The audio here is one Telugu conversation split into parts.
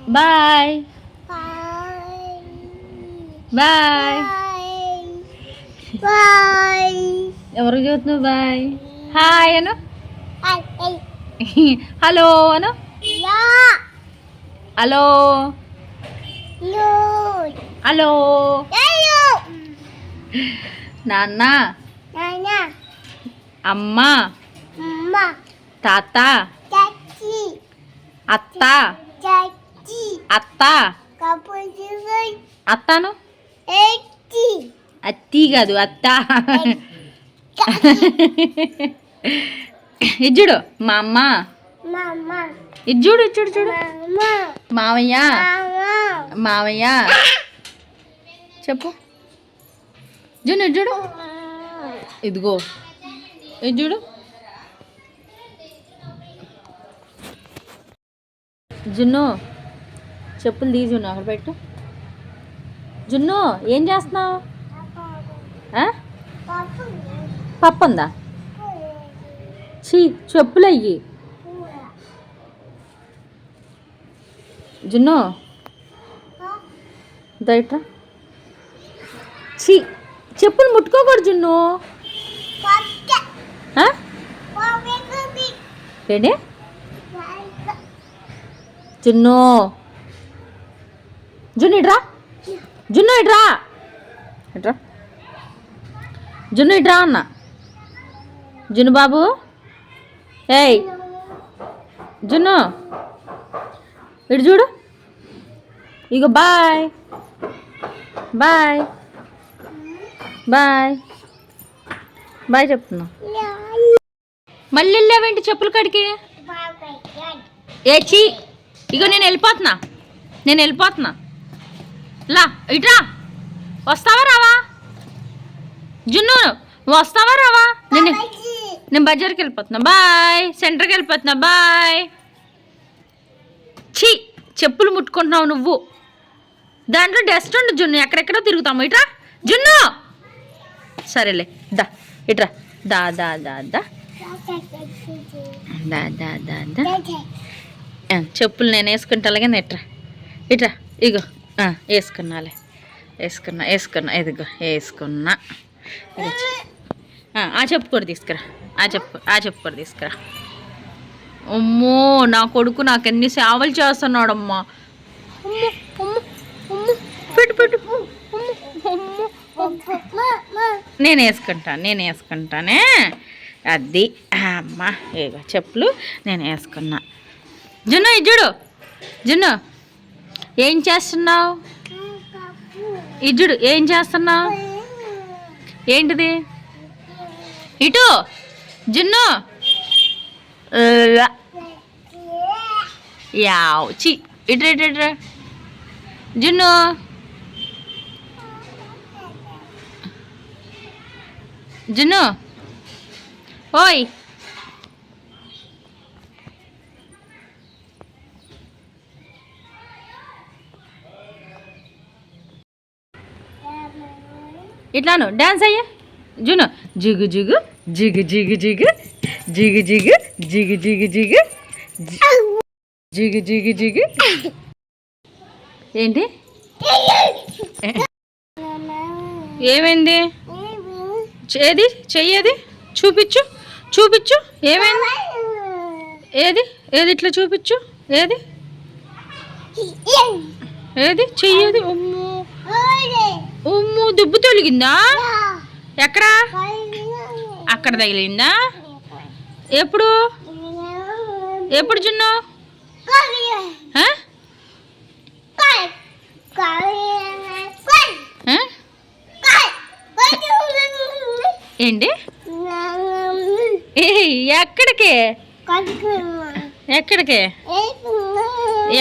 Bye bye. ఎవరు చూస్తున్నావు? బాయ్. హాయ్ అను. హలో అను. Hello hello. నాన్న, అమ్మ, తాత, అత్త, అత్త, అత్తను అత్తి కాదు అత్త. ఇజ్జుడు మా అమ్మ, ఇజ్జుడు ఇచ్చుడు చూడు. మావయ్య, మావయ్య చెప్పు. జున్ను ఇజ్జుడు. ఇదిగో ఇజ్జుడు. జున్ను చెప్పులు తీ జున్ను అక్కడ పెట్టు. జున్ను ఏం చేస్తున్నావు? పప్పు ఉందా? చీ చెప్పులు అయ్యి. జున్ను దయట. చీ చెప్పులు ముట్టుకోకూడదు జున్ను. ఏంటి జున్ను? జున్ను ఇట్రా. జున్ను ఇట్రా. ఇట్రా జున్ను ఇట్రా అన్న. జున్ను బాబు. ఏయ్ జున్ను ఇటు చూడు. ఇగో బాయ్ బాయ్ బాయ్ బాయ్ చెప్తున్నా. మళ్ళీ వెళ్ళావేంటి చెప్పుల కాడికి? ఏచి ఇగో నేను వెళ్ళిపోతున్నా. లా ఇట్రా. వస్తావా రావా? జున్ను వస్తావా రావా? నేను బజార్కి వెళ్ళిపోతున్నా. బాయ్. సెంటర్కి వెళ్ళిపోతున్నా. బాయ్. చీ చెప్పులు ముట్టుకుంటున్నావు నువ్వు. దాంట్లో డస్ట్ ఉండు జున్ను. ఎక్కడెక్కడో తిరుగుతాము. ఇట్రా జున్ను. సరేలే దా ఇట్రా. దా దా దా దా దా దా దా దా. చెప్పులు నేను వేసుకుంటా. అలాగే ఇట్రా ఇట్రా. ఇగో వేసుకున్నాలే. వేసుకున్నా ఇదిగో వేసుకున్నా. ఆ చెప్పు కూడా తీసుకురా. ఆ చెప్పు కూడా తీసుకురా. అమ్మో నా కొడుకు నాకు ఎన్ని సేవలు చేస్తున్నాడమ్మా. పెట్టు పెట్టు. నేను వేసుకుంటానే. అది అమ్మా ఏగో చెప్పులు నేను వేసుకున్నా. జున్ను ఇజ్జుడు. జున్ను ఏం చేస్తున్నావు? ఇజ్జుడు ఏం చేస్తున్నావు? ఏంటిది? ఇటు జున్ను. యావ్ చి ఇట్రా. జున్ను జున్ను ఓయ్. ఇట్లాను డాన్స్ అయ్యా జున్ను. జిగు జిగు జిగు జిగు జిగు జిగు జిగు జిగు జిగు జిగు జిగు జిగు జిగు. ఏంటి ఏమైంది? ఏది చెయ్యేది చూపించు. ఏమైంది? ఏది ఇట్లా చూపించు. ఏది చెయ్యేది? ఉమ్ము దుబ్బు తొలిగిందా? ఎక్కడ? అక్కడ తగిలిందా? ఎప్పుడు జున్ను? ఏంటి?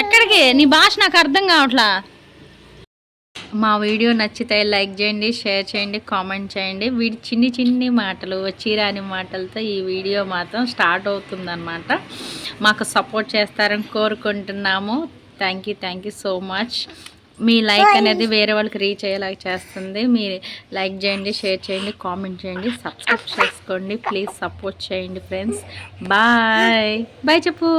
ఎక్కడికి? నీ భాష నాకు అర్థం కావట్లా. మా వీడియో నచ్చితే లైక్ చేయండి, షేర్ చేయండి, కామెంట్ చేయండి. చిన్ని మాటలు వచ్చిరాని మాటలతో ఈ వీడియో మాత్రం స్టార్ట్ అవుతుందన్నమాట. మాకు సపోర్ట్ చేస్తారని కోరుకుంటున్నాము. Thank you so much. Me like అనేది వేరే వాళ్ళకి రీచ్ అయ్యేలా చేస్తుంది. మీరు లైక్ చేయండి, షేర్ చేయండి, కామెంట్ చేయండి, సబ్స్క్రైబ్ చేసుకోండి. ప్లీజ్ సపోర్ట్ చేయండి ఫ్రెండ్స్. బాయ్ చెప్పు.